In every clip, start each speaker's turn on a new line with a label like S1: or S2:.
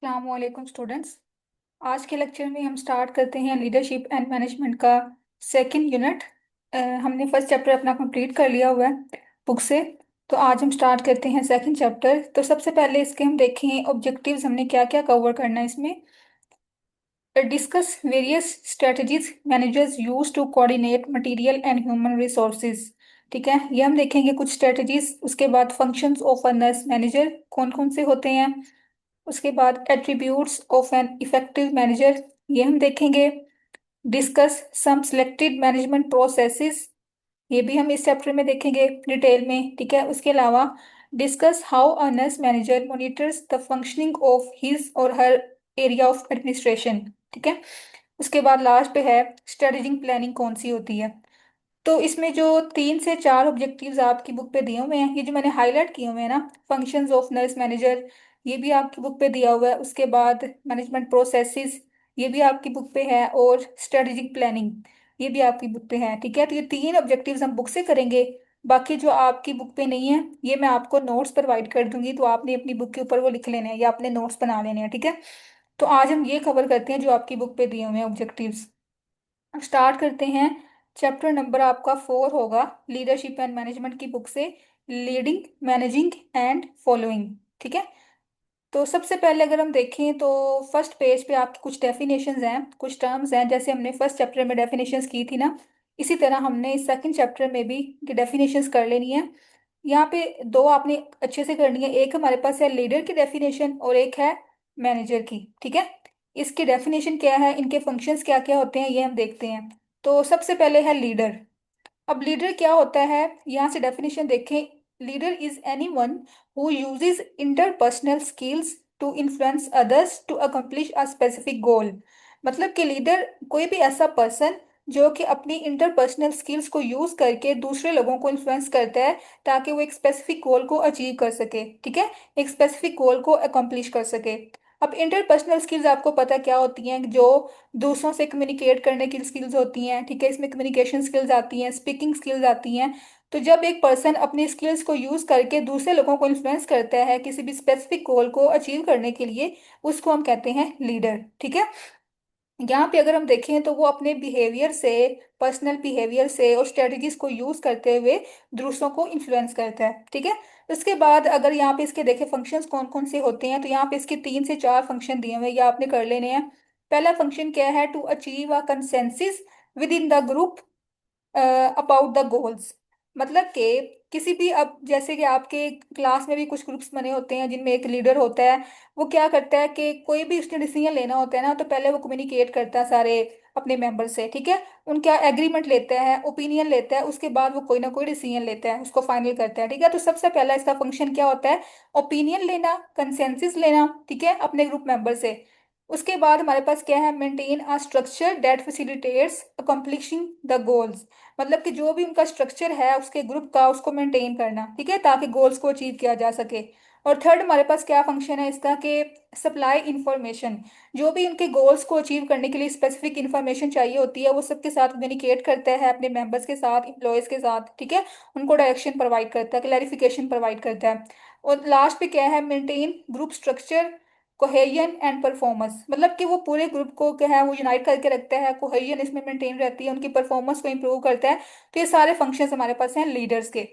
S1: अस्सलामुअलैकुम स्टूडेंट्स। आज के लेक्चर में हम स्टार्ट करते हैं लीडरशिप एंड मैनेजमेंट का सेकंड यूनिट। हमने फर्स्ट चैप्टर अपना कंप्लीट कर लिया हुआ है बुक से। तो आज हम स्टार्ट करते हैं सेकंड चैप्टर। तो सबसे पहले इसके हम देखें ऑब्जेक्टिव्स, हमने क्या क्या कवर करना है इसमें। Discuss various strategies managers use to coordinate material and human resources. ठीक है, ये हम देखेंगे कुछ स्ट्रेटजीज। उसके बाद functions of a nurse manager कौन कौन से होते हैं। उसके बाद attributes of an effective manager, ये हम देखेंगे। Discuss some selected management processes, ये भी हम इस चैप्टर में देखेंगे डिटेल में। ठीक है, उसके अलावा discuss how a nurse manager monitors the functioning of his और हर एरिया ऑफ एडमिनिस्ट्रेशन। ठीक है, उसके बाद लास्ट पे है स्ट्रेटेजिक प्लानिंग कौन सी होती है। तो इसमें जो 3 से 4 ऑब्जेक्टिव्स आपकी बुक पे दिए हुए हैं, ये जो मैंने हाईलाइट किए हुए हैं ना, फंक्शंस ऑफ नर्स मैनेजर, ये भी आपकी बुक पे दिया हुआ है। उसके बाद मैनेजमेंट प्रोसेसेस, ये भी आपकी बुक पे है। और स्ट्रेटेजिक प्लानिंग, ये भी आपकी बुक पे है। ठीक है, तो ये 3 ऑब्जेक्टिव्स हम बुक से करेंगे। बाकी जो आपकी बुक पे नहीं है, ये मैं आपको नोट्स प्रोवाइड कर दूंगी, तो आपने अपनी बुक के ऊपर वो लिख लेने हैं या अपने नोट्स बना लेने हैं। ठीक है, तो आज हम ये कवर करते हैं जो आपकी बुक पे दिए हुए हैं ऑब्जेक्टिव्स। स्टार्ट करते हैं। चैप्टर नंबर आपका 4 होगा लीडरशिप एंड मैनेजमेंट की बुक से, लीडिंग, मैनेजिंग एंड फॉलोइंग। ठीक है, तो सबसे पहले अगर हम देखें तो फर्स्ट पेज पे आपकी कुछ डेफिनेशंस हैं, कुछ टर्म्स हैं। जैसे हमने फर्स्ट चैप्टर में डेफिनेशंस की थी ना, इसी तरह हमने सेकंड चैप्टर में भी डेफिनेशंस कर लेनी है। यहाँ पे दो आपने अच्छे से करनी है। एक हमारे पास है लीडर की डेफिनेशन और एक है मैनेजर की। ठीक है, इसकी डेफिनेशन क्या है, इनके फंक्शंस क्या क्या होते हैं, ये हम देखते हैं। तो सबसे पहले है लीडर। अब लीडर क्या होता है, यहाँ से डेफिनेशन देखें। Leader is anyone who uses interpersonal skills to influence others to accomplish a specific goal. मतलब कि लीडर कोई भी ऐसा पर्सन जो कि अपनी इंटरपर्सनल स्किल्स को यूज करके दूसरे लोगों को इन्फ्लुएंस करता है ताकि वो एक स्पेसिफिक गोल को अचीव कर सके। ठीक है, एक स्पेसिफिक गोल को अकम्प्लिश कर सके। अब इंटरपर्सनल स्किल्स आपको पता क्या होती हैं, जो दूसरों से कम्युनिकेट करने की स्किल्स होती हैं। ठीक है, इसमें कम्युनिकेशन स्किल्स आती हैं, स्पीकिंग स्किल्स आती हैं। तो जब एक पर्सन अपनी स्किल्स को यूज करके दूसरे लोगों को इन्फ्लुएंस करता है किसी भी स्पेसिफिक गोल को अचीव करने के लिए, उसको हम कहते हैं लीडर। ठीक है, यहाँ पे अगर हम देखें तो वो अपने बिहेवियर से, पर्सनल बिहेवियर से और स्ट्रेटजीज को यूज करते हुए दूसरों को इन्फ्लुएंस करता है। ठीक है, उसके बाद अगर यहाँ पे इसके देखें फंक्शंस कौन कौन से होते हैं, तो यहाँ पे इसके 3 से 4 फंक्शन दिए हुए हैं, ये आपने कर लेने हैं। पहला फंक्शन क्या है, to achieve a consensus within the group about the goals. मतलब कि किसी भी, अब जैसे कि आपके क्लास में भी कुछ ग्रुप्स बने होते हैं जिनमें एक लीडर होता है। वो क्या करता है कि कोई भी उसने डिसीजन लेना होता है ना, तो पहले वो कम्युनिकेट करता है सारे अपने मेंबर से। ठीक है, उनका एग्रीमेंट लेता है, ओपिनियन लेता है, उसके बाद वो कोई ना कोई डिसीजन लेता है, उसको फाइनल करता है। ठीक है, तो सबसे पहला इसका फंक्शन क्या होता है, ओपिनियन लेना, कंसेंसस लेना। ठीक है, अपने ग्रुप मेंबर से। उसके बाद हमारे पास क्या है, maintain a structure that facilitates accomplishing the goals. मतलब कि जो भी उनका स्ट्रक्चर है उसके ग्रुप का, उसको मेंटेन करना। ठीक है, ताकि गोल्स को अचीव किया जा सके। और थर्ड हमारे पास क्या फंक्शन है इसका, कि सप्लाई इंफॉर्मेशन। जो भी उनके गोल्स को अचीव करने के लिए स्पेसिफिक इंफॉर्मेशन चाहिए होती है, वो सबके साथ कम्युनिकेट करता है, अपने मेंबर्स के साथ, एम्प्लॉयज के साथ। ठीक है, उनको डायरेक्शन प्रोवाइड करता है, क्लैरिफिकेशन प्रोवाइड करता है। और लास्ट पे क्या है, maintain group structure, cohesion and performance. मतलब कि वो पूरे ग्रुप को क्या है, वो यूनाइट करके रखता है, कोहेजन इसमें मेंटेन रहती है, उनकी परफॉर्मेंस को इंप्रूव करता है। तो ये सारे फंक्शंस हमारे पास हैं लीडर्स के।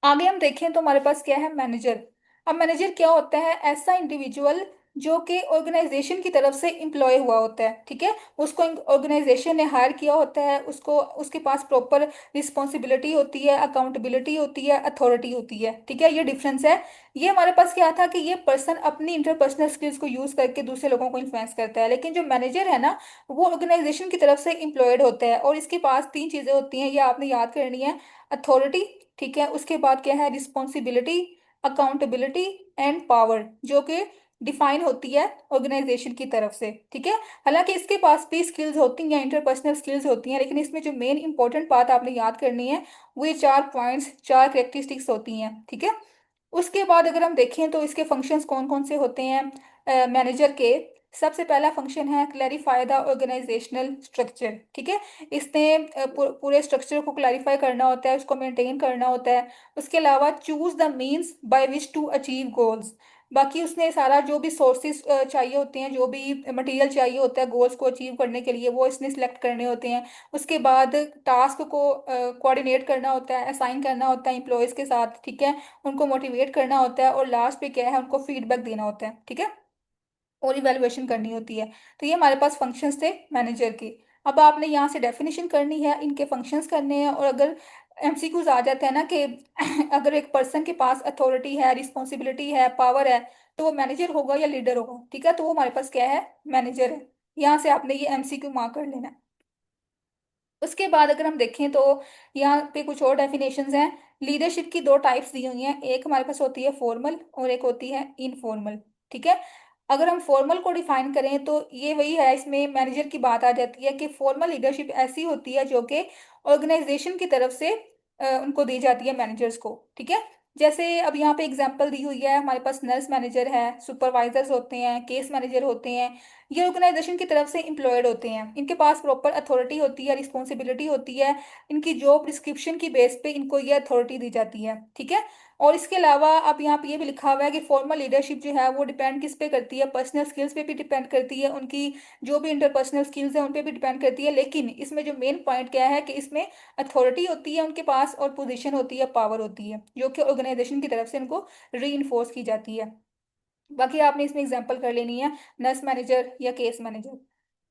S1: आगे हम देखें तो हमारे पास क्या है, मैनेजर। अब मैनेजर क्या होता है, ऐसा इंडिविजुअल जो कि ऑर्गेनाइजेशन की तरफ से एम्प्लॉय हुआ होता है। ठीक है, उसको ऑर्गेनाइजेशन ने हायर किया होता है, उसको उसके पास प्रॉपर रिस्पॉन्सिबिलिटी होती है, अकाउंटेबिलिटी होती है, अथॉरिटी होती है। ठीक है, ये डिफरेंस है। ये हमारे पास क्या था कि ये पर्सन अपनी इंटरपर्सनल स्किल्स को यूज करके दूसरे लोगों को इन्फ्लुएंस करता है, लेकिन जो मैनेजर है ना, वो ऑर्गेनाइजेशन की तरफ से एम्प्लॉयड होता है और इसके पास 3 चीजें होती हैं, ये आपने याद करनी है। अथॉरिटी, ठीक है, उसके बाद क्या है, रिस्पॉन्सिबिलिटी, अकाउंटेबिलिटी एंड पावर, जो कि डिफाइन होती है ऑर्गेनाइजेशन की तरफ से। ठीक है, हालांकि इसके पास भी स्किल्स होती हैं, इंटरपर्सनल स्किल्स होती हैं, लेकिन इसमें जो मेन इंपॉर्टेंट बात आपने याद करनी है, वो ये 4 पॉइंट्स, 4 कैरेक्टरिस्टिक्स होती हैं। ठीक है, उसके बाद अगर हम देखें तो इसके फंक्शंस कौन कौन से होते हैं मैनेजर के। सबसे पहला फंक्शन है क्लैरिफाई द ऑर्गेनाइजेशनल स्ट्रक्चर। ठीक है, इसने पूरे स्ट्रक्चर को क्लैरिफाई करना होता है, उसको मेंटेन करना होता है। उसके अलावा choose the means by which to achieve goals. बाकी उसने सारा जो भी सोर्सेज चाहिए होते हैं, जो भी मटेरियल चाहिए होता है गोल्स को अचीव करने के लिए, वो इसने सिलेक्ट करने होते हैं। उसके बाद टास्क को कोऑर्डिनेट करना होता है, असाइन करना होता है एम्प्लॉयज़ के साथ, ठीक है, उनको मोटिवेट करना होता है, और लास्ट पे क्या है, उनको फीडबैक देना होता है, ठीक है, और इवेलुएशन करनी होती है। तो ये हमारे पास फंक्शंस थे मैनेजर के। अब आपने यहाँ से डेफिनेशन करनी है, इनके फंक्शंस करने हैं, और अगर एमसीक्यूज आ जाता है ना कि अगर एक पर्सन के पास अथॉरिटी है, रिस्पॉन्सिबिलिटी है, पावर है, तो वो मैनेजर होगा या लीडर होगा, ठीक है, तो वो हमारे पास क्या है, मैनेजर है। यहाँ से आपने ये एमसीक्यू मार्क कर लेना है। उसके बाद अगर हम देखें तो यहाँ पे कुछ और डेफिनेशंस हैं। लीडरशिप की दो टाइप्स दी हुई हैं, एक हमारे पास होती है फॉर्मल और एक होती है इनफॉर्मल, ठीक है। अगर हम फॉर्मल को डिफाइन करें तो ये वही है, इसमें मैनेजर की बात आ जाती है कि फॉर्मल लीडरशिप ऐसी होती है जो कि ऑर्गेनाइजेशन की तरफ से उनको दी जाती है मैनेजर्स को, ठीक है। जैसे अब यहाँ पे एग्जांपल दी हुई है, हमारे पास नर्स मैनेजर है, सुपरवाइजर्स होते हैं, केस मैनेजर होते हैं। ये ऑर्गेनाइजेशन की तरफ से एम्प्लॉयड होते हैं, इनके पास प्रॉपर अथॉरिटी होती है, रिस्पॉन्सिबिलिटी होती है। इनकी जॉब डिस्क्रिप्शन की बेस पे इनको ये अथॉरिटी दी जाती है, ठीक है। और इसके अलावा अब यहाँ पे ये भी लिखा हुआ है कि फॉर्मल लीडरशिप जो है वो डिपेंड किस पे करती है, पर्सनल स्किल्स पे भी डिपेंड करती है, उनकी जो भी इंटरपर्सनल स्किल्स है उन पे भी डिपेंड करती है। लेकिन इसमें जो मेन पॉइंट क्या है कि इसमें अथॉरिटी होती है उनके पास, और पोजीशन होती है, पावर होती है, जो कि ऑर्गेनाइजेशन की तरफ से उनको री की जाती है। बाकी आपने इसमें एग्जांपल कर लेनी है, नर्स मैनेजर या केस मैनेजर।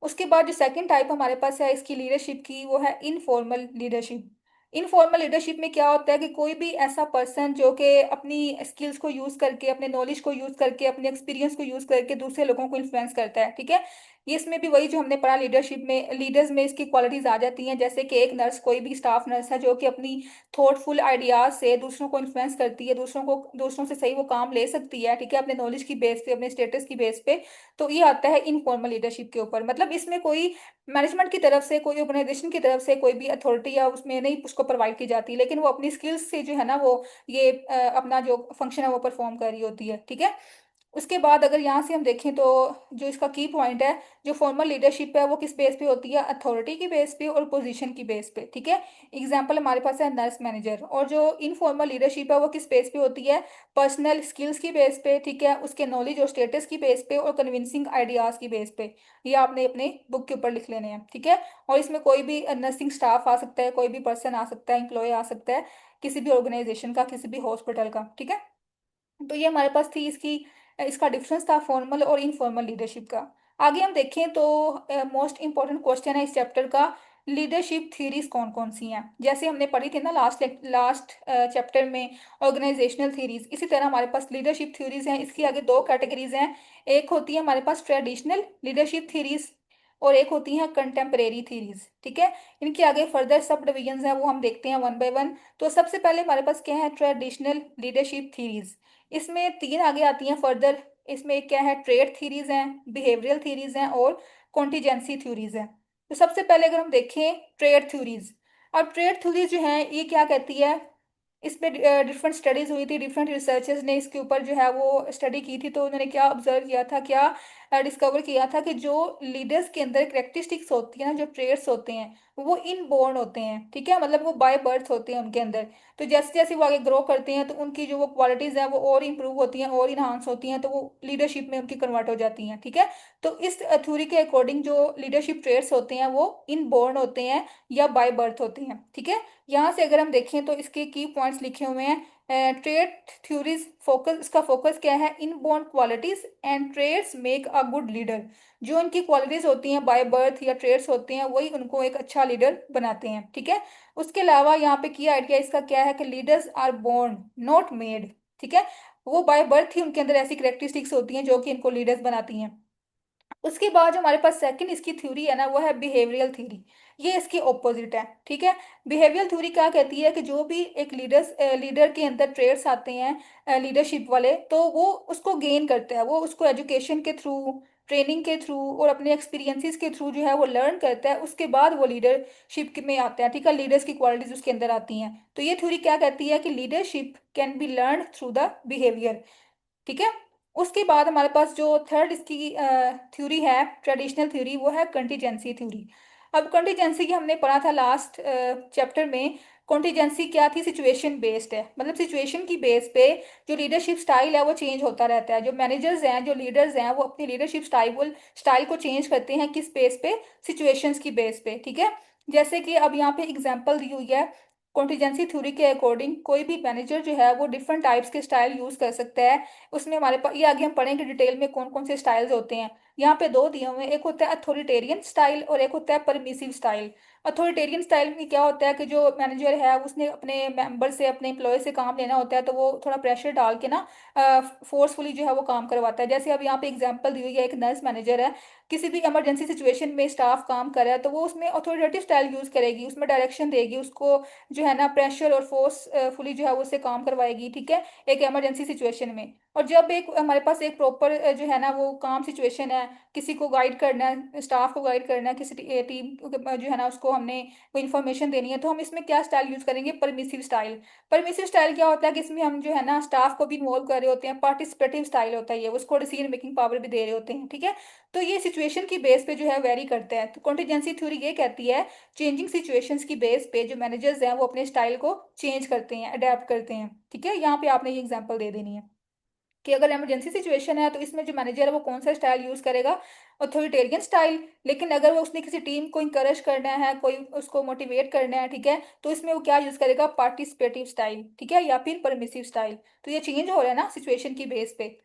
S1: उसके बाद जो सेकंड टाइप हमारे पास है इसकी लीडरशिप की, वो है इनफॉर्मल लीडरशिप। इनफॉर्मल लीडरशिप में क्या होता है कि कोई भी ऐसा पर्सन जो कि अपनी स्किल्स को यूज करके, अपने नॉलेज को यूज करके, अपने एक्सपीरियंस को यूज करके दूसरे लोगों को इन्फ्लुएंस करता है, ठीक है। ये इसमें भी वही जो हमने पढ़ा, लीडरशिप में, लीडर्स में इसकी क्वालिटीज आ जाती हैं, जैसे कि एक नर्स, कोई भी स्टाफ नर्स है जो कि अपनी थॉटफुल आइडियाज से दूसरों को इन्फ्लुएंस करती है, दूसरों से सही वो काम ले सकती है, ठीक है, अपने नॉलेज की बेस पे, अपने स्टेटस की बेस पे। तो ये आता है इनफॉर्मल लीडरशिप के ऊपर, मतलब इसमें कोई मैनेजमेंट की तरफ से, कोई ऑर्गेनाइजेशन की तरफ से कोई भी अथॉरिटी या उसमें नहीं उसको प्रोवाइड की जाती, लेकिन वो अपनी स्किल्स से जो है ना वो ये अपना जो फंक्शन है वो परफॉर्म कर रही होती है, ठीक है। उसके बाद अगर यहाँ से हम देखें तो जो इसका की पॉइंट है, जो फॉर्मल लीडरशिप है वो किस बेस पे होती है, अथॉरिटी की बेस पे और पोजीशन की बेस पे, ठीक है। एग्जाम्पल हमारे पास है नर्स मैनेजर। और जो इनफॉर्मल लीडरशिप है वो किस बेस पे होती है, पर्सनल स्किल्स की बेस पे, ठीक है, उसके नॉलेज और स्टेटस की बेस पे और कन्विंसिंग आइडियाज की बेस पे। ये आपने अपने बुक के ऊपर लिख लेने हैं, ठीक है। और इसमें कोई भी नर्सिंग स्टाफ आ सकता है, कोई भी पर्सन आ सकता है, एम्प्लॉय आ सकता है, किसी भी ऑर्गेनाइजेशन का, किसी भी हॉस्पिटल का, ठीक है। तो ये हमारे पास थी इसकी, इसका डिफरेंस था फॉर्मल और इनफॉर्मल लीडरशिप का। आगे हम देखें तो मोस्ट इंपॉर्टेंट क्वेश्चन है इस चैप्टर का, लीडरशिप थ्योरीज कौन कौन सी हैं। जैसे हमने पढ़ी थी ना लास्ट चैप्टर में ऑर्गेनाइजेशनल थ्योरीज, इसी तरह हमारे पास लीडरशिप थ्योरीज हैं। इसकी आगे दो कैटेगरीज हैं, एक होती है हमारे पास ट्रेडिशनल लीडरशिप थ्योरीज, और एक होती हैं कंटेम्परेरी थ्योरीज, ठीक है। इनके आगे फर्दर सब डिविजन्स हैं, वो हम देखते हैं वन बाय वन। तो सबसे पहले हमारे पास क्या है, ट्रेडिशनल लीडरशिप थ्योरीज। इसमें तीन आगे आती हैं फर्दर। इसमें क्या है, ट्रेड थ्योरीज हैं, बिहेवियरल थ्योरीज हैं, और कॉन्टीजेंसी थ्योरीज हैं। तो सबसे पहले अगर हम देखें ट्रेड थ्योरीज, अब ट्रेड थ्योरीज जो है ये क्या कहती है, इस पे डिफरेंट स्टडीज हुई थी, डिफरेंट रिसर्चर्स ने इसके ऊपर जो है वो स्टडी की थी। तो उन्होंने क्या ऑब्जर्व किया था, क्या डिस्कवर किया था कि जो लीडर्स के अंदर करेक्टरिस्टिक्स होती है ना, जो ट्रेड्स होते हैं, वो इनबॉर्न होते हैं, ठीक है, मतलब वो बाय बर्थ होते हैं उनके अंदर। तो जैसे जैसे वो आगे ग्रो करते हैं तो उनकी जो वो क्वालिटीज़ हैं वो और इंप्रूव होती हैं और इन्हांस होती हैं, तो वो लीडरशिप में उनकी कन्वर्ट हो जाती हैं, ठीक है। तो इस थ्योरी के अकॉर्डिंग जो लीडरशिप ट्रेड्स होते हैं वो इनबॉर्न होते हैं या बाय बर्थ होते हैं, ठीक है। यहाँ से अगर हम देखें तो इसके की पॉइंट्स लिखे हुए हैं, ट्रेड थ्योरीज फोकस, इसका फोकस क्या है, inborn qualities and traits make a good leader. जो इनकी क्वालिटीज होती हैं बाय बर्थ या ट्रेड्स होते हैं वही उनको एक अच्छा लीडर बनाते हैं, ठीक है। उसके अलावा यहाँ पे की आइडिया इसका क्या है कि leaders are born not made, ठीक है। वो बाय बर्थ ही उनके अंदर ऐसी करेक्टरिस्टिक्स होती हैं जो कि इनको लीडर्स बनाती हैं। उसके बाद जो हमारे पास सेकंड इसकी थ्योरी है ना वो है बिहेवियरल थ्योरी। ये इसकी ऑपोजिट है, ठीक है। बिहेवियरल थ्योरी क्या कहती है कि जो भी एक लीडर के अंदर ट्रेड्स आते हैं लीडरशिप वाले, तो वो उसको गेन करता है, वो उसको एजुकेशन के थ्रू, ट्रेनिंग के थ्रू और अपने एक्सपीरियंसेस के थ्रू जो है वो लर्न करता है, उसके बाद वो लीडरशिप में आता है, ठीक है, लीडर्स की क्वालिटीज उसके अंदर आती हैं। तो ये थ्योरी क्या कहती है कि leadership can be learn through the behaviour, ठीक है। उसके बाद हमारे पास जो थर्ड इसकी थ्योरी है, ट्रेडिशनल थ्योरी, वो है कंटीजेंसी थ्योरी। अब कंटीजेंसी की हमने पढ़ा था लास्ट चैप्टर में। कॉन्टीजेंसी क्या थी, सिचुएशन बेस्ड है, मतलब सिचुएशन की बेस पे जो लीडरशिप स्टाइल है वो चेंज होता रहता है। जो मैनेजर्स हैं, जो लीडर्स हैं, वो अपनी लीडरशिप स्टाइल को चेंज करते हैं किस बेस पे, सिचुएशंस की बेस पे, ठीक है। जैसे कि अब यहाँ पे एग्जांपल दी हुई है, कॉन्टीजेंसी थ्योरी के अकॉर्डिंग कोई भी मैनेजर जो है वो डिफरेंट टाइप्स के स्टाइल यूज कर सकता है। उसमें हमारे पास ये आगे हम पढ़ेंगे डिटेल में कौन कौन से स्टाइल्स होते हैं। यहाँ पे दो दिए हुए हैं, एक होता है अथॉरिटेरियन स्टाइल और एक होता है परमिसिव स्टाइल। अथॉरिटेरियन स्टाइल में क्या होता है कि जो मैनेजर है उसने अपने मेंबर से, अपने एम्प्लॉय से काम लेना होता है, तो वो थोड़ा प्रेशर डाल के ना फोर्सफुली जो है वो काम करवाता है। जैसे अब यहाँ पे एग्जांपल दी हुई है, एक नर्स मैनेजर है, किसी भी इमरजेंसी सिचुएशन में स्टाफ काम कर रहा है तो वो उसमें अथॉरिटेटिव स्टाइल यूज करेगी, उसमें डायरेक्शन देगी उसको, जो है ना प्रेशर और फोर्सफुली जो है वो उससे काम करवाएगी, ठीक है, एक इमरजेंसी सिचुएशन में। और जब एक हमारे पास एक प्रॉपर जो है ना वो काम सिचुएशन है, किसी को गाइड करना है, स्टाफ को गाइड करना है, किसी टीम जो है ना उसको हमने कोई इन्फॉर्मेशन देनी है, तो हम इसमें क्या स्टाइल यूज करेंगे, परमिसिव स्टाइल। परमिसिव स्टाइल क्या होता है कि इसमें हम जो है ना स्टाफ को भी इन्वॉल्व कर रहे होते हैं, पार्टिसिपेटिव स्टाइल होता है ये, उसको डिसीजन मेकिंग पावर भी दे रहे होते हैं, ठीक है। तो ये सिचुएशन की बेस पे जो है वेरी करता है। तो कॉन्टीजेंसी थ्योरी ये कहती है चेंजिंग सिचुएशंस की बेस पे जो मैनेजर्स हैं वो अपने स्टाइल को चेंज करते हैं, अडेप्ट करते हैं, ठीक है। यहाँ पे आपने ये एग्जांपल दे देनी है कि अगर इमरजेंसी सिचुएशन है तो इसमें जो मैनेजर है वो कौन सा स्टाइल यूज करेगा, ऑथोरिटेरियन स्टाइल। लेकिन अगर वो उसने किसी टीम को इंकरेज करना है, कोई उसको मोटिवेट करना है, ठीक है, तो इसमें वो क्या यूज करेगा, पार्टिसिपेटिव स्टाइल, ठीक है, या फिर परमिसिव स्टाइल। तो ये चेंज हो रहा है ना सिचुएशन की बेस पे।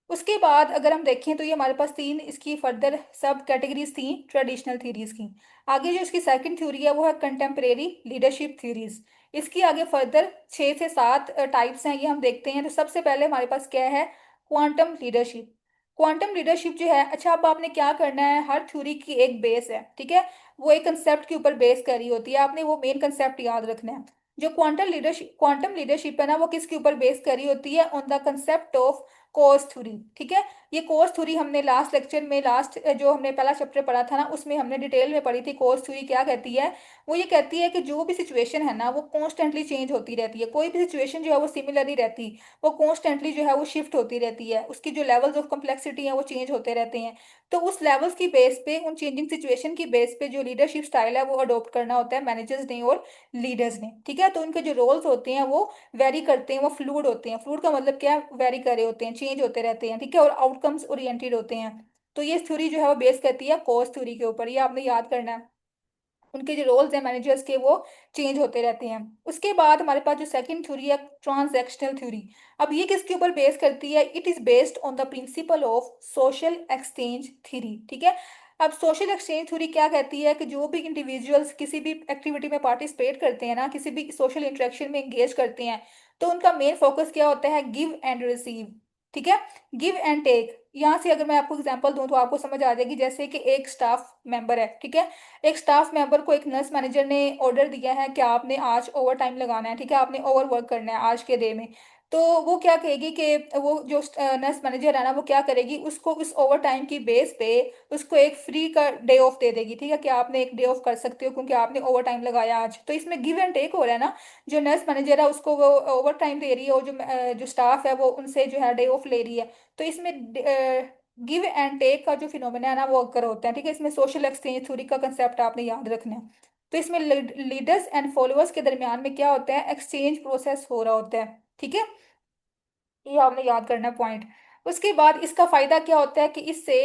S1: उसके बाद अगर हम देखें तो ये हमारे पास तीन इसकी फर्दर सब कैटेगरीज थी ट्रेडिशनल थ्योरीज की। आगे जो इसकी सेकंड थ्योरी है वो है कंटेम्परेरी लीडरशिप थ्योरीज। इसकी आगे फर्दर 6 से 7 टाइप्स हैं, ये हम देखते हैं। तो सबसे पहले हमारे पास क्या है, क्वांटम लीडरशिप। क्वांटम लीडरशिप जो है, अच्छा अब आपने क्या करना है, हर थ्योरी की एक बेस है, ठीक है, वो एक कंसेप्ट के ऊपर बेस कर रही होती है, आपने वो मेन कंसेप्ट याद रखना है। जो क्वांटम लीडरशिप है ना वो किसके ऊपर बेस कर रही होती है, on the concept of course theory, ठीक है। ये कोर्स थ्योरी हमने लास्ट लेक्चर में, लास्ट जो हमने पहला चैप्टर पढ़ा था ना उसमें हमने डिटेल में पढ़ी थी। कोर्स थ्योरी क्या कहती है, वो ये कहती है कि जो भी सिचुएशन है ना वो कॉन्स्टेंटली चेंज होती रहती है, कोई भी सिचुएशन जो है वो सिमिलर नहीं रहती, वो कॉन्स्टेंटली जो है वो शिफ्ट होती रहती है, उसकी जो लेवल्स ऑफ कम्प्लेक्सिटी है वो चेंज होते रहते हैं। तो उस लेवल्स की बेस पे, उन चेंजिंग सिचुएशन की बेस पे जो लीडरशिप स्टाइल है वो अडॉप्ट करना होता है मैनेजर्स ने और लीडर्स ने, ठीक है। तो उनके जो रोल्स होते हैं वो वेरी करते हैं, वो फ्लूड होते हैं। फ्लूड का मतलब क्या है, वेरी कर रहे होते हैं, चेंज होते रहते हैं, ठीक है, और आउटकम्स ओरिएंटेड होते हैं। तो ये थ्योरी जो है वो बेस करती है कोर्स थ्योरी के ऊपर, ये आपने याद करना है। उनके जो रोल्स हैं मैनेजर्स के वो चेंज होते रहते हैं। उसके बाद हमारे पास जो सेकंड थ्योरी है, ट्रांजैक्शनल थ्योरी। अब ये किसके ऊपर बेस करती है, it is based on the principle of social exchange theory, ठीक है। अब सोशल एक्सचेंज थ्योरी क्या कहती है कि जो भी इंडिविजुअल्स किसी भी एक्टिविटी में पार्टिसिपेट करते हैं ना, किसी भी सोशल इंटरेक्शन में एंगेज करते हैं, तो उनका मेन फोकस क्या होता है, गिव एंड रिसीव, ठीक है, गिव एंड टेक। यहाँ से अगर मैं आपको एग्जांपल दूं तो आपको समझ आ जाएगी। जैसे कि एक स्टाफ मेंबर है, ठीक है, एक स्टाफ मेंबर को एक नर्स मैनेजर ने ऑर्डर दिया है कि आपने आज ओवर टाइम लगाना है, ठीक है, आपने ओवर वर्क करना है आज के डे में। तो वो क्या कहेगी कि वो जो नर्स मैनेजर है ना वो क्या करेगी, उसको उस ओवर टाइम की बेस पे उसको एक फ्री का डे ऑफ दे देगी, ठीक है, कि आपने एक डे ऑफ कर सकते हो क्योंकि आपने ओवर टाइम लगाया आज। तो इसमें गिव एंड टेक हो रहा है ना, जो नर्स मैनेजर है उसको वो ओवर टाइम दे रही है और जो स्टाफ है वो उनसे जो है डे ऑफ ले रही है। तो इसमें गिव एंड टेक का जो फिनोमेना है ना वो अगर होता है, ठीक है। इसमें सोशल एक्सचेंज थ्योरी का कंसेप्ट आपने याद रखना है। तो इसमें लीडर्स एंड फॉलोअर्स के दरमियान में क्या होता है, एक्सचेंज प्रोसेस हो रहा होता है, ठीक है, ये आपने याद करना है पॉइंट। उसके बाद इसका फायदा क्या होता है कि इससे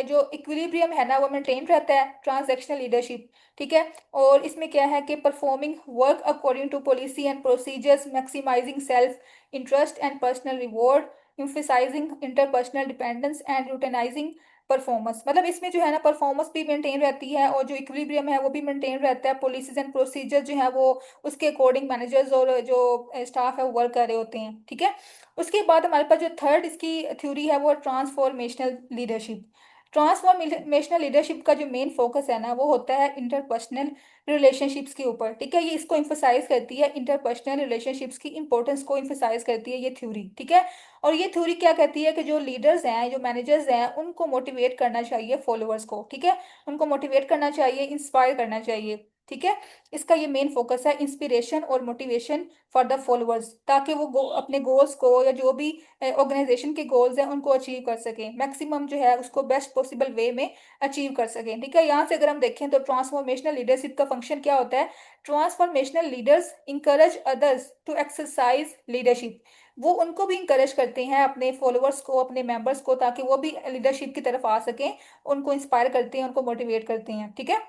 S1: जो इक्विलिब्रियम है ना वो मेंटेन रहता है, ट्रांजैक्शनल लीडरशिप, ठीक है। और इसमें क्या है कि performing work according to policy and procedures, maximising self interest and personal reward, emphasizing interpersonal dependence and routinising performance. मतलब इसमें जो है ना परफॉर्मेंस भी मेंटेन रहती है और जो इक्विलिब्रियम है वो भी मेंटेन रहता है, पॉलिसीज एंड प्रोसीजर जो है वो उसके अकॉर्डिंग मैनेजर्स और जो स्टाफ है वो वर्क कर रहे होते हैं, ठीक है। उसके बाद हमारे पास जो थर्ड इसकी थ्योरी है वो ट्रांसफॉर्मेशनल लीडरशिप। ट्रांसफॉर्मेशनल लीडरशिप का जो मेन फोकस है ना वो होता है इंटरपर्सनल रिलेशनशिप्स के ऊपर, ठीक है, ये इसको इम्फोसाइज करती है, इंटरपर्सनल रिलेशनशिप्स की इंपॉर्टेंस को इम्फोसाइज करती है ये थ्योरी, ठीक है। और ये थ्योरी क्या कहती है कि जो लीडर्स हैं, जो मैनेजर्स हैं, उनको मोटिवेट करना चाहिए फॉलोअर्स को, ठीक है, उनको मोटिवेट करना चाहिए, इंस्पायर करना चाहिए। ठीक है। इसका ये मेन फोकस है, इंस्पिरेशन और मोटिवेशन फॉर द फॉलोअर्स, ताकि वो अपने गोल्स को या जो भी ऑर्गेनाइजेशन के गोल्स हैं उनको अचीव कर सकें, मैक्सिमम जो है उसको बेस्ट पॉसिबल वे में अचीव कर सकें। ठीक है, यहाँ से अगर हम देखें तो ट्रांसफॉर्मेशनल लीडरशिप का फंक्शन क्या होता है। Transformational leaders encourage others to exercise leadership. वो उनको भी इंकरेज करते हैं, अपने फॉलोअर्स को, अपने मेंबर्स को, ताकि वो भी लीडरशिप की तरफ आ सकें। उनको इंस्पायर करते हैं, उनको मोटिवेट करते हैं। ठीक है,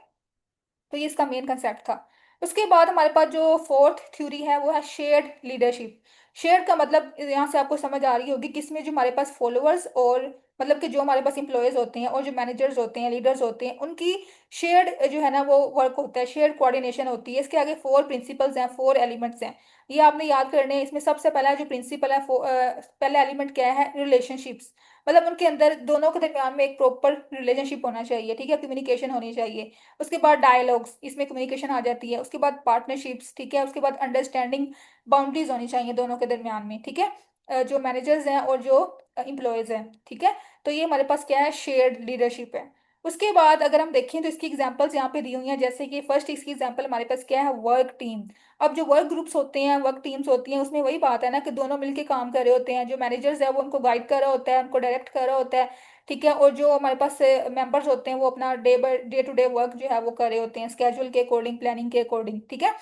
S1: तो ये इसका मेन कंसेप्ट था। उसके बाद हमारे पास जो फोर्थ थ्योरी है वो है शेयर्ड लीडरशिप। शेयर्ड का मतलब यहाँ से आपको समझ आ रही होगी, किसमें जो हमारे पास फॉलोअर्स और मतलब कि जो हमारे पास इंप्लॉयज होते हैं और जो मैनेजर्स होते हैं, लीडर्स होते हैं, उनकी शेयर्ड जो है ना वो वर्क होता है, शेयर्ड कोऑर्डिनेशन होती है। इसके आगे फोर प्रिंसिपल्स हैं, फोर एलिमेंट्स हैं, ये आपने याद करने हैं। इसमें सबसे पहला जो प्रिंसिपल है, पहला एलिमेंट क्या है, रिलेशनशिप्स। मतलब उनके अंदर दोनों के दरमियान में एक प्रॉपर रिलेशनशिप होना चाहिए। ठीक है, कम्युनिकेशन होनी चाहिए। उसके बाद डायलॉग्स, इसमें कम्युनिकेशन आ जाती है। उसके बाद पार्टनरशिप्स, ठीक है। उसके बाद अंडरस्टैंडिंग, बाउंड्रीज होनी चाहिए दोनों के दरमियान में। ठीक है, जो मैनेजर्स हैं और जो एम्प्लॉयज हैं। ठीक है, तो ये हमारे पास क्या है, शेयर्ड लीडरशिप है। उसके बाद अगर हम देखें तो इसकी एग्जांपल्स यहाँ पे दी हुई हैं, जैसे कि फर्स्ट इसकी एग्जांपल हमारे पास क्या है, वर्क टीम। अब जो वर्क ग्रुप्स होते हैं, वर्क टीम्स होती हैं, उसमें वही बात है ना कि दोनों मिलके काम कर रहे होते हैं। जो मैनेजर्स है वो उनको गाइड कर रहा होता है, उनको डायरेक्ट कर रहा होता है। ठीक है, और जो हमारे पास मेंबर्स होते हैं वो अपना डे टू डे वर्क जो है वो कर रहे होते हैं, स्केड्यूल के अकॉर्डिंग, प्लानिंग के अकॉर्डिंग। ठीक है,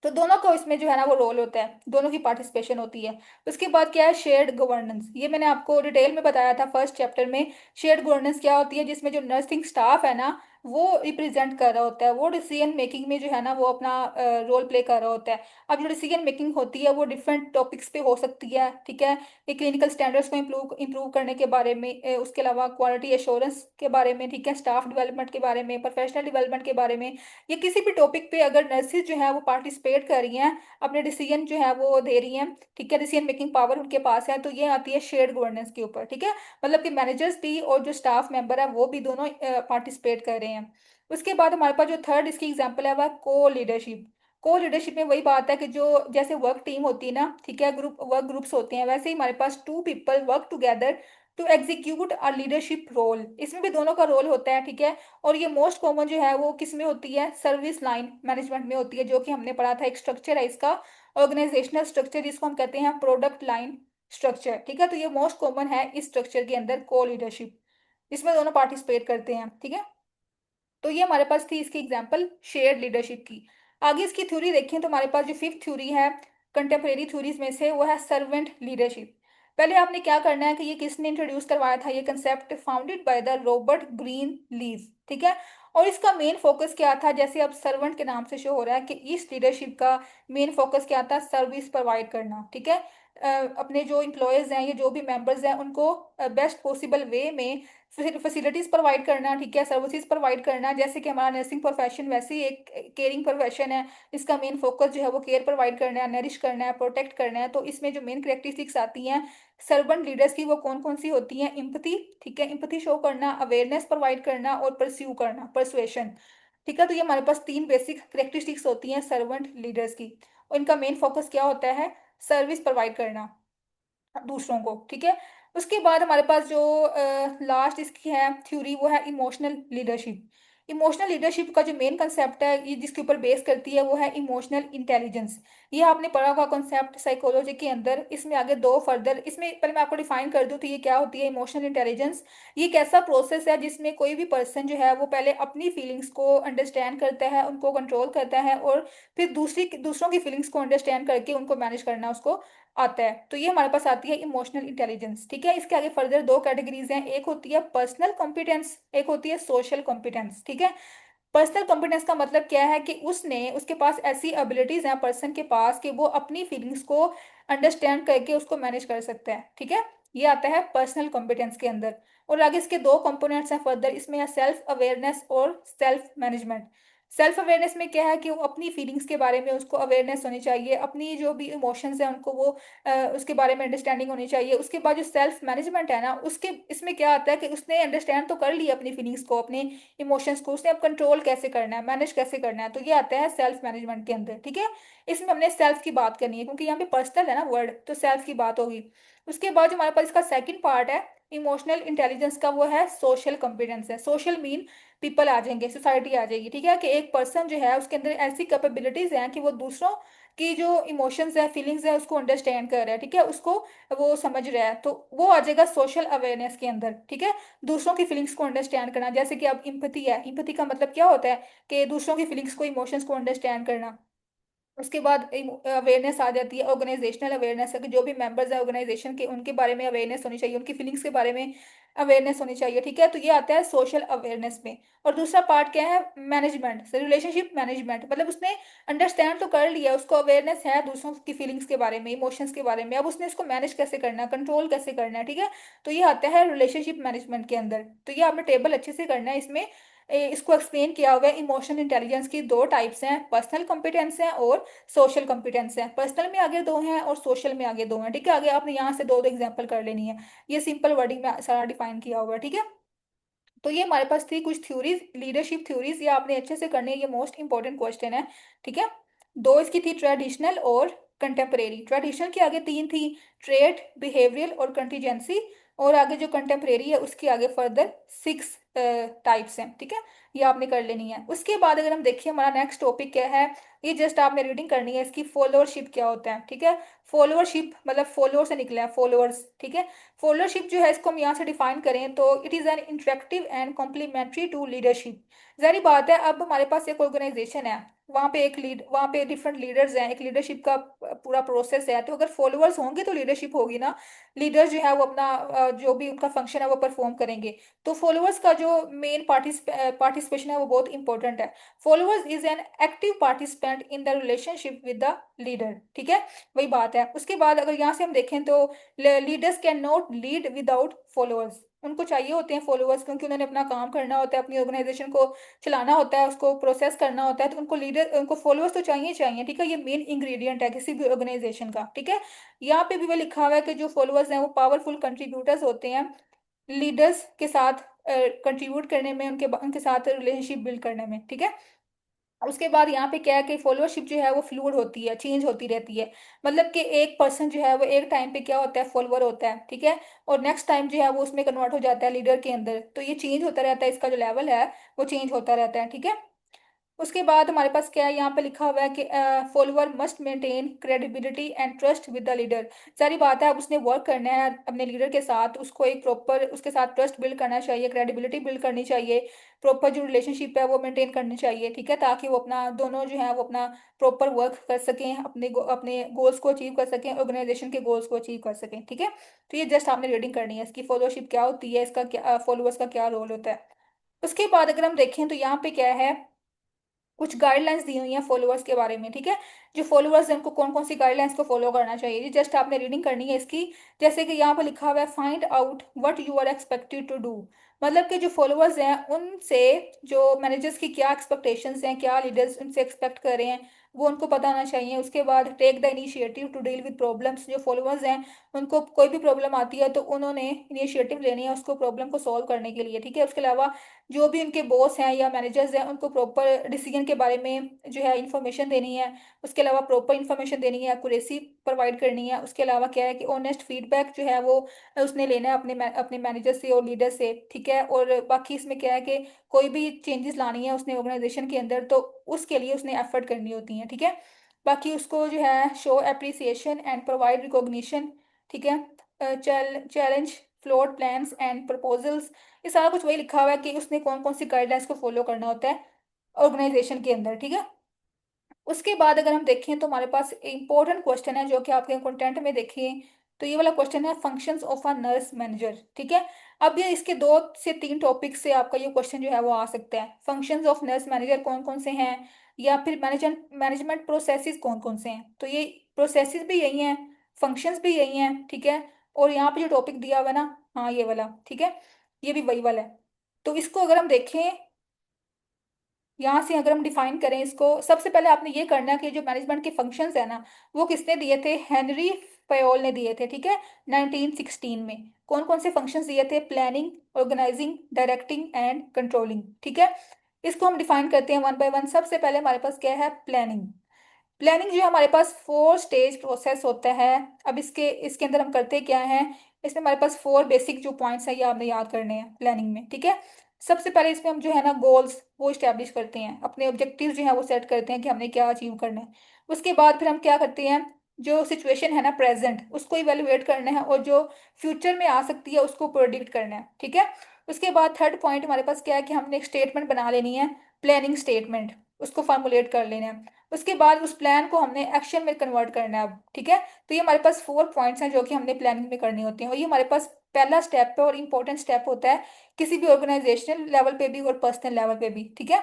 S1: तो दोनों को इसमें जो है ना वो रोल होता है, दोनों की पार्टिसिपेशन होती है। उसके बाद क्या है, शेयर्ड गवर्नेंस। ये मैंने आपको डिटेल में बताया था फर्स्ट चैप्टर में। शेयर्ड गवर्नेंस क्या होती है, जिसमें जो नर्सिंग स्टाफ है ना वो रिप्रेजेंट कर रहा होता है, वो डिसीजन मेकिंग में जो है ना वो अपना रोल प्ले कर रहा होता है। अब जो डिसीजन मेकिंग होती है वो डिफरेंट टॉपिक्स पे हो सकती है। ठीक है, ये क्लिनिकल स्टैंडर्ड्स को इम्प्रूव इम्प्रूव करने के बारे में, उसके अलावा क्वालिटी एश्योरेंस के बारे में, ठीक है, स्टाफ डेवलपमेंट के बारे में, प्रोफेशनल डेवलपमेंट के बारे में। ये किसी भी टॉपिक पे अगर नर्सेज जो है वो पार्टिसिपेट कर रही हैं, अपने डिसीजन जो है वो दे रही हैं, ठीक है, डिसीजन मेकिंग पावर उनके पास है, तो ये आती है शेयर्ड गवर्नेंस के ऊपर। ठीक है, मतलब कि मैनेजर्स भी और जो स्टाफ मेंबर है वो भी दोनों पार्टिसिपेट कर रहे हैं। उसके बाद हमारे पास जो थर्ड इसकी एग्जाम्पल है वह को लीडरशिप। को लीडरशिप में वही बात है कि जो जैसे वर्क टीम होती है ना, ठीक है, ग्रुप वर्क ग्रुप्स होते हैं, वैसे ही हमारे पास two people work together to execute a leadership role. इसमें भी दोनों का रोल होता है। ठीक है, और ये मोस्ट कॉमन जो है वो किस में होती है, सर्विस लाइन मैनेजमेंट में होती है, जो कि हमने पढ़ा था, एक स्ट्रक्चर है इसका, ऑर्गेनाइजेशनल स्ट्रक्चर, जिसको हम कहते हैं प्रोडक्ट लाइन स्ट्रक्चर। ठीक है, तो ये मोस्ट कॉमन है इस स्ट्रक्चर के अंदर, को लीडरशिप। इसमें दोनों पार्टिसिपेट करते हैं। ठीक है, तो ये हमारे पास थी इसकी एग्जांपल शेयर्ड लीडरशिप की। आगे इसकी थ्योरी देखें तो हमारे पास जो फिफ्थ थ्योरी है कंटेम्प्रेरी थ्योरीज में से, वो है सर्वेंट लीडरशिप। पहले आपने क्या करना है कि ये किसने इंट्रोड्यूस करवाया था, ये concept founded by the Robert Greene leave. ठीक है, और इसका मेन फोकस क्या था, जैसे अब सर्वेंट के नाम से शो हो रहा है कि इस लीडरशिप का मेन फोकस क्या था, सर्विस प्रोवाइड करना। ठीक है, अपने जो एम्प्लॉयज हैं, ये जो भी मेंबर्स हैं, उनको बेस्ट पॉसिबल वे में फैसिलिटीज प्रोवाइड करना। ठीक है, सर्विसेज प्रोवाइड करना। जैसे कि हमारा नर्सिंग प्रोफेशन वैसे ही एक केयरिंग प्रोफेशन है, इसका मेन फोकस जो है वो केयर प्रोवाइड करना है, नरिश करना है, प्रोटेक्ट करना है। तो इसमें जो मेन करेक्टरिस्टिक्स आती हैं सर्वेंट लीडर्स की, वो कौन कौन सी होती हैं, इम्पथी, ठीक है, इम्पथी शो करना, अवेयरनेस प्रोवाइड करना, और परस्यू करना, परसुएशन। ठीक है, तो ये हमारे पास तीन बेसिक करेक्टरिस्टिक्स होती हैं सर्वेंट लीडर्स की, और इनका मेन फोकस क्या होता है, सर्विस प्रोवाइड करना दूसरों को। ठीक है, उसके बाद हमारे पास जो लास्ट इसकी है थ्योरी, वो है इमोशनल लीडरशिप। इमोशनल लीडरशिप का जो मेन कंसेप्ट है, ये जिसके ऊपर बेस करती है, वो है इमोशनल इंटेलिजेंस। ये आपने पढ़ा होगा कॉन्सेप्ट साइकोलॉजी के अंदर। इसमें आगे दो फर्दर, इसमें पहले मैं आपको डिफाइन कर दूं तो ये क्या होती है इमोशनल इंटेलिजेंस। ये एक ऐसा प्रोसेस है जिसमें कोई भी पर्सन जो है वो पहले अपनी फीलिंग्स को अंडरस्टैंड करता है, उनको कंट्रोल करता है, और फिर दूसरों की फीलिंग्स को अंडरस्टैंड करके उनको मैनेज करना उसको आता है। तो ये हमारे पास आती है इमोशनल इंटेलिजेंस। ठीक है, इसके आगे फर्दर दो कैटेगरीज हैं, एक होती है पर्सनल कॉम्पिटेंस, एक होती है सोशल कॉम्पिटेंस। ठीक है, पर्सनल कॉम्पिटेंस का मतलब क्या है कि उसके पास ऐसी एबिलिटीज हैं पर्सन के पास कि वो अपनी फीलिंग्स को अंडरस्टैंड करके उसको मैनेज कर सकता है। ठीक है, ये आता है पर्सनल कॉम्पिटेंस के अंदर। और आगे इसके दो कंपोनेंट्स हैं फर्दर, इसमें है सेल्फ अवेयरनेस और सेल्फ मैनेजमेंट। सेल्फ अवेयरनेस में क्या है कि वो अपनी फीलिंग्स के बारे में उसको अवेयरनेस होनी चाहिए, अपनी जो भी इमोशंस हैं उनको वो उसके बारे में अंडरस्टैंडिंग होनी चाहिए। उसके बाद जो सेल्फ मैनेजमेंट है ना, उसके इसमें क्या आता है कि उसने अंडरस्टैंड तो कर लिया अपनी फीलिंग्स को, अपने इमोशंस को, उसने अब कंट्रोल कैसे करना है, मैनेज कैसे करना है, तो ये आता है सेल्फ मैनेजमेंट के अंदर। ठीक है, इसमें हमने सेल्फ की बात करनी है क्योंकि यहाँ पे पर्सनल है ना वर्ड, तो सेल्फ की बात होगी। उसके बाद जो हमारे पास इसका सेकंड पार्ट है इमोशनल इंटेलिजेंस का, वो है सोशल कॉम्पिटेंस है। सोशल मीन पीपल आ जाएंगे, सोसाइटी आ जाएगी, ठीक है, कि एक पर्सन जो है उसके अंदर ऐसी कैपेबिलिटीज हैं कि वो दूसरों की जो इमोशंस है, फीलिंग्स है, उसको अंडरस्टैंड कर रहा है, ठीक है, उसको वो समझ रहा है, तो वो आ जाएगा सोशल अवेयरनेस के अंदर, ठीक है। दूसरों की फीलिंग्स को अंडरस्टैंड करना, जैसे कि अब इम्पैथी है, इम्पैथी का मतलब क्या होता है कि दूसरों की फीलिंग्स को, इमोशंस को अंडरस्टैंड करना। उसके बाद अवेयरनेस आ जाती है, ऑर्गेनाइजेशनल अवेयरनेस है कि जो भी मेंबर्स हैं ऑर्गेनाइजेशन के, उनके बारे में अवेयरनेस होनी चाहिए, उनकी फीलिंग्स के बारे में अवेयरनेस होनी चाहिए, ठीक है, तो ये आता है सोशल अवेयरनेस में। और दूसरा पार्ट क्या है, मैनेजमेंट, रिलेशनशिप मैनेजमेंट, मतलब उसने अंडरस्टैंड तो कर लिया, उसको अवेयरनेस है दूसरों की फीलिंग्स के बारे में, इमोशंस के बारे में, अब उसने इसको मैनेज कैसे करना है, कंट्रोल कैसे करना है, ठीक है, तो ये आता है रिलेशनशिप मैनेजमेंट के अंदर। तो ये आपने टेबल अच्छे से करना है इसमें। इसको एक्सप्लेन किया हुआ है, इमोशनल इंटेलिजेंस की दो टाइप्स हैं, पर्सनल कॉम्पिटेंस है और सोशल कॉम्पिटेंस है। पर्सनल में आगे दो हैं और सोशल में आगे दो हैं, ठीक है, आगे आपने यहाँ से दो दो एग्जांपल कर लेनी है। ये सिंपल वर्डिंग में सारा डिफाइन किया हुआ है, ठीक है। तो ये हमारे पास थी कुछ थ्योरीज, लीडरशिप थ्योरीज, ये आपने अच्छे से करनी है, ये मोस्ट इंपॉर्टेंट क्वेश्चन है, ठीक है। दो इसकी थी, ट्रेडिशनल और कंटेम्परेरी। ट्रेडिशनल की आगे तीन थी, ट्रेड, बिहेवियरल और कंटीजेंसी, और आगे जो कंटेम्परेरी है उसके आगे फर्दर सिक्स टाइप्स हैं, ठीक है, ये आपने कर लेनी है। उसके बाद अगर हम देखिए हमारा नेक्स्ट टॉपिक क्या है, ये जस्ट आपने रीडिंग करनी है इसकी, फॉलोअरशिप क्या होता है, ठीक है। फॉलोअरशिप मतलब फॉलोअर से निकला है, फॉलोअर्स, ठीक है। फॉलोअरशिप जो है इसको हम यहाँ से डिफाइन करें तो it is an interactive and complementary to leadership. जारी बात है, अब हमारे पास एक ऑर्गेनाइजेशन है, वहाँ पे एक लीड, वहाँ पे डिफरेंट लीडर्स हैं, एक लीडरशिप का पूरा प्रोसेस है, तो अगर फॉलोअर्स होंगे तो लीडरशिप होगी ना। लीडर्स जो है वो अपना जो भी उनका फंक्शन है वो परफॉर्म करेंगे, तो फॉलोअर्स का जो मेन पार्टिसिपेशन है वो बहुत इंपॉर्टेंट है। Followers is an active participant in the relationship with the leader, ठीक है, वही बात है। उसके बाद अगर यहाँ से हम देखें तो leaders can not lead without followers, उनको चाहिए होते हैं फॉलोअर्स, क्योंकि उन्होंने अपना काम करना होता है, अपनी ऑर्गेनाइजेशन को चलाना होता है, उसको प्रोसेस करना होता है, तो उनको लीडर, उनको फॉलोअर्स तो चाहिए चाहिए, ठीक है, ये मेन इंग्रेडिएंट है किसी भी ऑर्गेनाइजेशन का, ठीक है। यहाँ पे भी वो लिखा हुआ है कि जो फॉलोअर्स हैं वो पावरफुल कंट्रीब्यूटर्स होते हैं लीडर्स के साथ कंट्रीब्यूट करने में, उनके उनके साथ रिलेशनशिप बिल्ड करने में, ठीक है। उसके बाद यहाँ पे क्या है कि फॉलोअरशिप जो है वो फ्लूड होती है, चेंज होती रहती है, मतलब कि एक पर्सन जो है वो एक टाइम पे क्या होता है, फॉलोअर होता है, ठीक है, और नेक्स्ट टाइम जो है वो उसमें कन्वर्ट हो जाता है लीडर के अंदर, तो ये चेंज होता रहता है, इसका जो लेवल है वो चेंज होता रहता है, ठीक है। उसके बाद हमारे पास क्या है, यहाँ पे लिखा हुआ है कि follower must maintain credibility and trust with the leader. सारी बात है, अब उसने वर्क करना है अपने लीडर के साथ, उसको एक प्रॉपर उसके साथ ट्रस्ट बिल्ड करना चाहिए, क्रेडिबिलिटी बिल्ड करनी चाहिए, प्रॉपर जो रिलेशनशिप है वो मेंटेन करनी चाहिए, ठीक है, ताकि वो अपना दोनों जो है वो अपना प्रॉपर वर्क कर सकें, अपने गोल्स को अचीव कर सकें, ऑर्गेनाइजेशन के गोल्स को अचीव कर सकें, ठीक है। तो ये जस्ट आपने रीडिंग करनी है इसकी, फॉलोअरशिप क्या होती है, इसका क्या, फॉलोअर्स का क्या रोल होता है। उसके बाद अगर हम देखें तो यहाँ पे क्या है, कुछ गाइडलाइंस दी हुई हैं फॉलोअर्स के बारे में, ठीक है, जो फॉलोअर्स हैं उनको कौन कौन सी गाइडलाइंस को फॉलो करना चाहिए, ये जस्ट आपने रीडिंग करनी है इसकी। जैसे कि यहाँ पर लिखा हुआ है, find out what you are expected to do, मतलब कि जो फॉलोअर्स हैं उनसे, जो मैनेजर्स की क्या एक्सपेक्टेशंस हैं, क्या लीडर्स उनसे एक्सपेक्ट कर रहे हैं, वो उनको पता होना चाहिए। उसके बाद take the initiative to deal with problems, जो फॉलोअर्स हैं उनको कोई भी प्रॉब्लम आती है तो उन्होंने इनिशिएटिव लेनी है उसको प्रॉब्लम को सॉल्व करने के लिए, ठीक है। उसके अलावा जो भी उनके बॉस हैं या मैनेजर्स हैं उनको प्रॉपर डिसीजन के बारे में जो है इन्फॉर्मेशन देनी है। उसके अलावा प्रॉपर इन्फॉर्मेशन देनी है, एक्यूरेसी प्रोवाइड करनी है। उसके अलावा क्या है कि ऑनेस्ट फीडबैक जो है वो उसने लेना है अपने मैनेजर से और लीडर से, ठीक है। और बाकी इसमें क्या है कि कोई भी चेंजेस लानी है उसने ऑर्गेनाइजेशन के अंदर तो उसके लिए उसने एफर्ट करनी होती है, ठीक है। बाकी उसको जो है show appreciation and provide recognition, ठीक है। Challenge float plans and proposals, ये सारा कुछ वही लिखा हुआ है कि उसने कौन कौन सी गाइडलाइंस को फॉलो करना होता है ऑर्गेनाइजेशन के अंदर, ठीक है। उसके बाद अगर हम देखें तो हमारे पास इंपॉर्टेंट क्वेश्चन है जो कि आपके कंटेंट में देखें, तो ये वाला क्वेश्चन है functions of a nurse manager, ठीक है। अब ये इसके दो से तीन टॉपिक से आपका ये क्वेश्चन जो है वो आ सकता है, फंक्शंस ऑफ नर्स मैनेजर कौन कौन से हैं, या फिर मैनेजमेंट मैनेजमेंट प्रोसेसेस कौन कौन से हैं, तो ये प्रोसेसेस भी यही हैं, फंक्शंस भी यही हैं, ठीक है। और यहाँ पे जो टॉपिक दिया हुआ है ना, हाँ ये वाला, ठीक है, ये भी वही वाला है। तो इसको अगर हम देखें, यहाँ से अगर हम डिफाइन करें इसको, सबसे पहले आपने ये करना है कि जो मैनेजमेंट के फंक्शंस है ना वो किसने दिए थे, हेनरी फयोल ने दिए थे, ठीक है, 1916 में। कौन कौन से फंक्शंस दिए थे, planning, organizing, directing and controlling, ठीक है। इसको हम डिफाइन करते हैं वन बाय वन। सबसे पहले हमारे पास क्या है, प्लानिंग। प्लानिंग जो है हमारे पास 4 स्टेज प्रोसेस होता है। अब इसके अंदर हम करते क्या हैं, इसमें हमारे पास 4 बेसिक जो पॉइंट्स हैं ये आपने याद करने हैं प्लानिंग में, ठीक है। सबसे पहले इसमें हम जो है ना गोल्स वो इस्टेब्लिश करते हैं, अपने ऑब्जेक्टिव्स जो है वो सेट करते हैं कि हमने क्या अचीव करना है। उसके बाद फिर हम क्या करते हैं, जो सिचुएशन है ना प्रेजेंट उसको इवेलुएट करना है, और जो फ्यूचर में आ सकती है उसको प्रोडिक्ट करना है, ठीक है। उसके बाद थर्ड पॉइंट हमारे पास क्या है कि हमने एक स्टेटमेंट बना लेनी है, प्लानिंग स्टेटमेंट, उसको फॉर्मुलेट कर लेना है। उसके बाद उस प्लान को हमने एक्शन में कन्वर्ट करना है अब, ठीक है। तो ये हमारे पास 4 पॉइंट्स हैं जो कि हमने प्लानिंग में करनी होती हैं, और ये हमारे पास पहला स्टेप है और इम्पोर्टेंट स्टेप होता है किसी भी ऑर्गेनाइजेशनल लेवल पे भी और पर्सनल लेवल पे भी, ठीक है।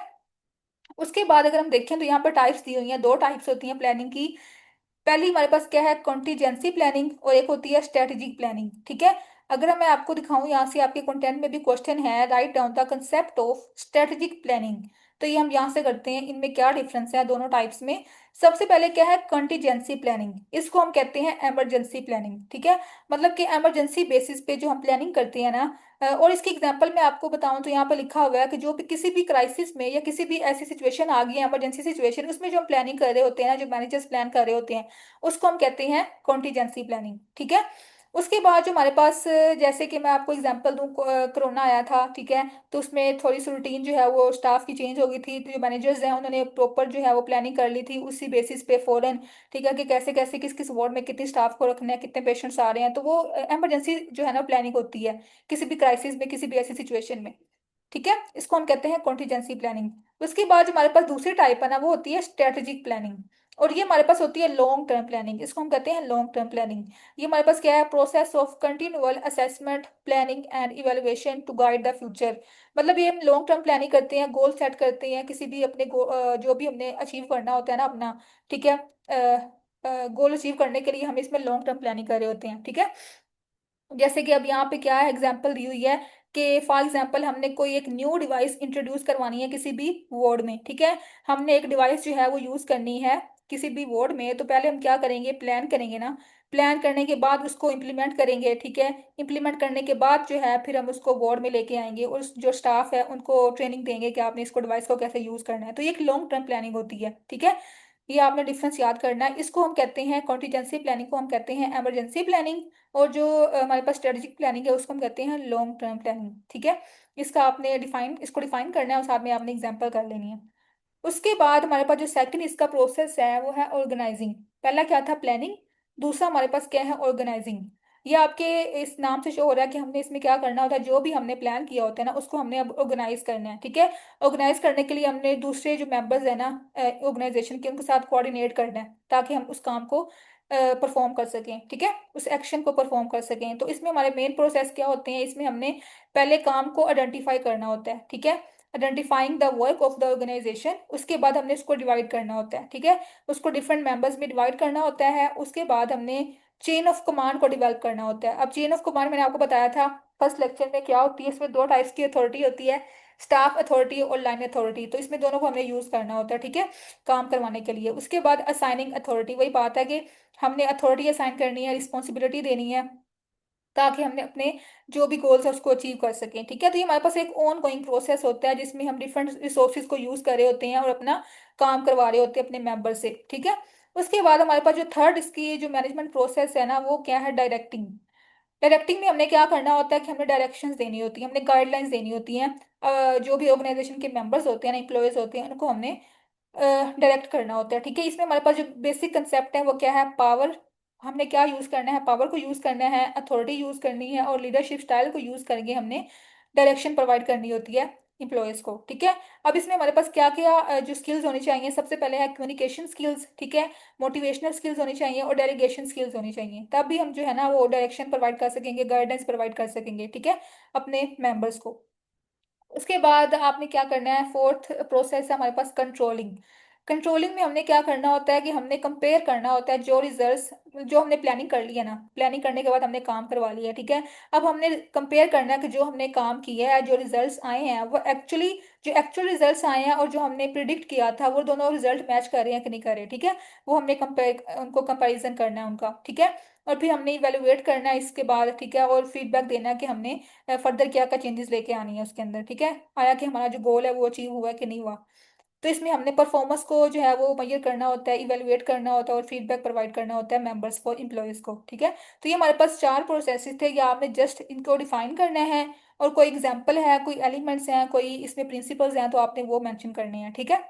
S1: उसके बाद अगर हम देखें तो यहाँ पर टाइप्स दी हुई हैं, 2 टाइप्स होती हैं प्लानिंग की। पहली हमारे पास क्या है, कॉन्टीजेंसी प्लानिंग, और एक होती है स्ट्रेटेजिक प्लानिंग, ठीक है। अगर मैं आपको दिखाऊं यहाँ से, आपके कंटेंट में भी क्वेश्चन है, write down the concept of strategic planning. तो ये हम यहाँ से करते हैं, इनमें क्या डिफरेंस है दोनों टाइप्स में। सबसे पहले क्या है कॉन्टीजेंसी प्लानिंग, इसको हम कहते हैं इमरजेंसी प्लानिंग, ठीक है। मतलब कि इमरजेंसी बेसिस पे जो हम प्लानिंग करते हैं ना, और इसकी एग्जांपल मैं आपको बताऊं तो यहाँ पर लिखा हुआ है कि जो भी किसी भी क्राइसिस में या किसी भी ऐसी सिचुएशन आ गई है, इमरजेंसी सिचुएशन, उसमें जो हम प्लानिंग कर रहे होते हैं ना, जो मैनेजर्स प्लान कर रहे होते हैं, उसको हम कहते हैं कॉन्टीजेंसी प्लानिंग, ठीक है। उसके बाद जो हमारे पास जैसे कि मैं आपको एग्जांपल दूं, कोरोना आया था, ठीक है। तो उसमें थोड़ी सी रूटीन जो है वो स्टाफ की चेंज हो गई थी, तो जो मैनेजर्स हैं उन्होंने प्रॉपर जो है वो प्लानिंग कर ली थी उसी बेसिस पे फौरन, ठीक है, कि कैसे कैसे किस किस वार्ड में कितने स्टाफ को रखना है, कितने पेशेंट्स आ रहे हैं। तो वो इमरजेंसी जो है ना प्लानिंग होती है किसी भी क्राइसिस में, किसी भी ऐसी सिचुएशन में, ठीक है। इसको हम कहते हैं कॉन्टीजेंसी प्लानिंग। उसके बाद जो हमारे पास दूसरी टाइप है ना वो होती है स्ट्रेटेजिक प्लानिंग, और ये हमारे पास होती है लॉन्ग टर्म प्लानिंग, इसको हम कहते हैं लॉन्ग टर्म प्लानिंग। ये हमारे पास क्या है, process of continual assessment planning and evaluation to guide the future. मतलब ये हम लॉन्ग टर्म प्लानिंग करते हैं, गोल सेट करते हैं किसी भी अपने जो भी हमने अचीव करना होता है ना अपना, ठीक है। गोल अचीव करने के लिए हम इसमें लॉन्ग टर्म प्लानिंग कर रहे होते हैं, ठीक है। जैसे कि अब यहाँ पे क्या है एग्जांपल दी हुई है कि फॉर एग्जांपल हमने कोई एक न्यू डिवाइस इंट्रोड्यूस करवानी है किसी भी वार्ड में, ठीक है। हमने एक डिवाइस जो है वो यूज करनी है किसी भी वार्ड में, तो पहले हम क्या करेंगे, प्लान करेंगे ना। प्लान करने के बाद उसको इम्प्लीमेंट करेंगे, ठीक है। इम्प्लीमेंट करने के बाद जो है फिर हम उसको वार्ड में लेके आएंगे, और जो स्टाफ है उनको ट्रेनिंग देंगे कि आपने इसको डिवाइस को कैसे यूज करना है। तो ये एक लॉन्ग टर्म प्लानिंग होती है, ठीक है। ये आपने डिफरेंस याद करना है, इसको हम कहते हैं कॉन्टीजेंसी प्लानिंग को हम कहते हैं इमरजेंसी प्लानिंग, और जो हमारे पास स्ट्रेटेजिक प्लानिंग है उसको हम कहते हैं लॉन्ग टर्म प्लानिंग, ठीक है। इसको डिफाइन करना है और साथ में आपने एग्जांपल कर लेनी है। उसके बाद हमारे पास जो सेकंड इसका प्रोसेस है वो है ऑर्गेनाइजिंग। पहला क्या था, प्लानिंग। दूसरा हमारे पास क्या है, ऑर्गेनाइजिंग। ये आपके इस नाम से शो हो रहा है कि हमने इसमें क्या करना होता है, जो भी हमने प्लान किया होता है ना उसको हमने अब ऑर्गेनाइज करना है, ठीक है। ऑर्गेनाइज करने के लिए हमने दूसरे जो मेंबर्स है ना ऑर्गेनाइजेशन के, उनके साथ कोऑर्डिनेट करना है ताकि हम उस काम को परफॉर्म कर सकें, ठीक है, उस एक्शन को परफॉर्म कर सकें। तो इसमें हमारे मेन प्रोसेस क्या होते हैं, इसमें हमने पहले काम को आइडेंटिफाई करना होता है, ठीक है। Identifying the work of the organization, उसके बाद हमने इसको डिवाइड करना होता है, ठीक है। उसको डिफरेंट मेंबर्स में डिवाइड करना होता है। उसके बाद हमने चेन ऑफ कमांड को डेवलप करना होता है। अब चेन ऑफ कमांड मैंने आपको बताया था फर्स्ट लेक्चर में क्या होती है, इसमें 2 टाइप्स की अथॉरिटी होती है, स्टाफ अथॉरिटी और लाइन अथॉरिटी। तो इसमें दोनों को हमने यूज करना होता है, ठीक है, काम करवाने के लिए। उसके बाद असाइनिंग अथॉरिटी, वही बात है कि हमने अथॉरिटी असाइन करनी है, रिस्पॉन्सिबिलिटी देनी है ताकि हमने अपने जो भी गोल्स है उसको अचीव कर सकें, ठीक है। तो ये हमारे पास एक ऑन गोइंग प्रोसेस होता है जिसमें हम डिफरेंट रिसोर्सेज को यूज कर रहे होते हैं और अपना काम करवा रहे होते हैं अपने मेंबर से, ठीक है। उसके बाद हमारे पास जो थर्ड इसकी जो मैनेजमेंट प्रोसेस है ना वो क्या है, डायरेक्टिंग। डायरेक्टिंग में हमने क्या करना होता है कि हमने डायरेक्शंस देनी होती है, हमने गाइडलाइंस देनी होती हैं। जो भी ऑर्गेनाइजेशन के मेंबर्स होते हैं ना, एम्प्लॉयज होते हैं, उनको हमने डायरेक्ट करना होता है, ठीक है। इसमें हमारे पास जो बेसिक कंसेप्ट है वो क्या है, पावर। हमने क्या यूज करना है, पावर को यूज करना है, अथॉरिटी यूज करनी है, और लीडरशिप स्टाइल को यूज करके हमने डायरेक्शन प्रोवाइड करनी होती है इंप्लॉयज को, ठीक है। अब इसमें हमारे पास क्या क्या जो स्किल्स होनी चाहिए, सबसे पहले है कम्युनिकेशन स्किल्स, ठीक है। मोटिवेशनल स्किल्स होनी चाहिए और डेलीगेशन स्किल्स होनी चाहिए, तब भी हम जो है ना वो डायरेक्शन प्रोवाइड कर सकेंगे, गाइडेंस प्रोवाइड कर सकेंगे, ठीक है, अपने मेंबर्स को। उसके बाद आपने क्या करना है, फोर्थ प्रोसेस है हमारे पास कंट्रोलिंग। कंट्रोलिंग में हमने क्या करना होता है कि हमने कंपेयर करना होता है जो रिजल्ट्स, जो हमने प्लानिंग कर ली है ना, प्लानिंग करने के बाद हमने काम करवा लिया, ठीक है। अब हमने कंपेयर करना है कि जो हमने काम किया है, जो रिजल्ट्स आए हैं वो एक्चुअली, जो एक्चुअल रिजल्ट्स आए हैं और जो हमने प्रिडिक्ट किया था वो दोनों रिजल्ट मैच कर रहे हैं कि नहीं कर रहे, ठीक है। वो हमने कंपेयर, उनको कंपेरिजन करना है उनका, ठीक है। और फिर हमने इवेलुएट करना है इसके बाद, ठीक है, और फीडबैक देना है कि हमने फर्दर क्या क्या चेंजेस लेके आनी है उसके अंदर, ठीक है, आया कि हमारा जो गोल है वो अचीव हुआ है कि नहीं हुआ। तो इसमें हमने परफॉर्मेंस को जो है वो मेजर करना होता है, इवेलुएट करना होता है और फीडबैक प्रोवाइड करना होता है मेंबर्स को, एम्प्लॉयज को। ठीक है, तो ये हमारे पास चार प्रोसेसेस थे, या आपने जस्ट इनको डिफाइन करना है, और कोई एग्जांपल है, कोई एलिमेंट्स हैं, कोई इसमें प्रिंसिपल्स हैं, तो आपने वो मेंशन करने हैं। ठीक है,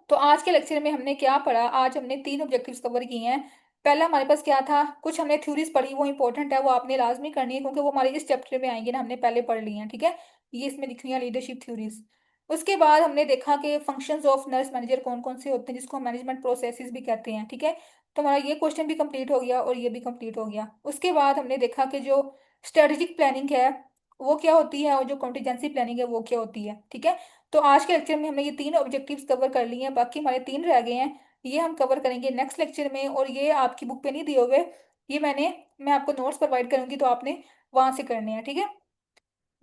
S1: तो आज के लेक्चर में हमने क्या पढ़ा, आज हमने तीन ऑब्जेक्टिव्स कवर किए हैं। पहला हमारे पास क्या था, कुछ हमने थ्योरीज पढ़ी, वो इंपॉर्टेंट है, वो आपने लाजमी करनी है क्योंकि वो हमारे इस चैप्टर में आएंगे ना, हमने पहले पढ़ ली हैं। ठीक है, ये इसमें लिखनी है लीडरशिप थ्योरीज। उसके बाद हमने देखा कि फंक्शंस ऑफ नर्स मैनेजर कौन कौन से होते हैं, जिसको मैनेजमेंट प्रोसेसेस भी कहते हैं। ठीक है, तो हमारा ये क्वेश्चन भी कंप्लीट हो गया और ये भी कंप्लीट हो गया। उसके बाद हमने देखा कि जो स्ट्रेटेजिक प्लानिंग है वो क्या होती है, और जो कॉन्टीजेंसी प्लानिंग है वो क्या होती है। ठीक है, तो आज के लेक्चर में हमने ये तीन ऑब्जेक्टिव्स कवर कर लिए हैं, बाकी हमारे तीन रह गए हैं, ये हम कवर करेंगे नेक्स्ट लेक्चर में। और ये आपकी बुक पे नहीं दिए हुए, ये मैं आपको नोट्स प्रोवाइड करूंगी, तो आपने वहां से करने हैं। ठीक है,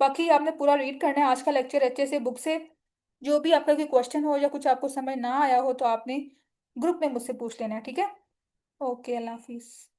S1: बाकी आपने पूरा रीड करना है आज का लेक्चर अच्छे से बुक से। जो भी आपका कोई क्वेश्चन हो या कुछ आपको समझ ना आया हो तो आपने ग्रुप में मुझसे पूछ लेना है। ठीक है, ओके, अल्लाह हाफिज।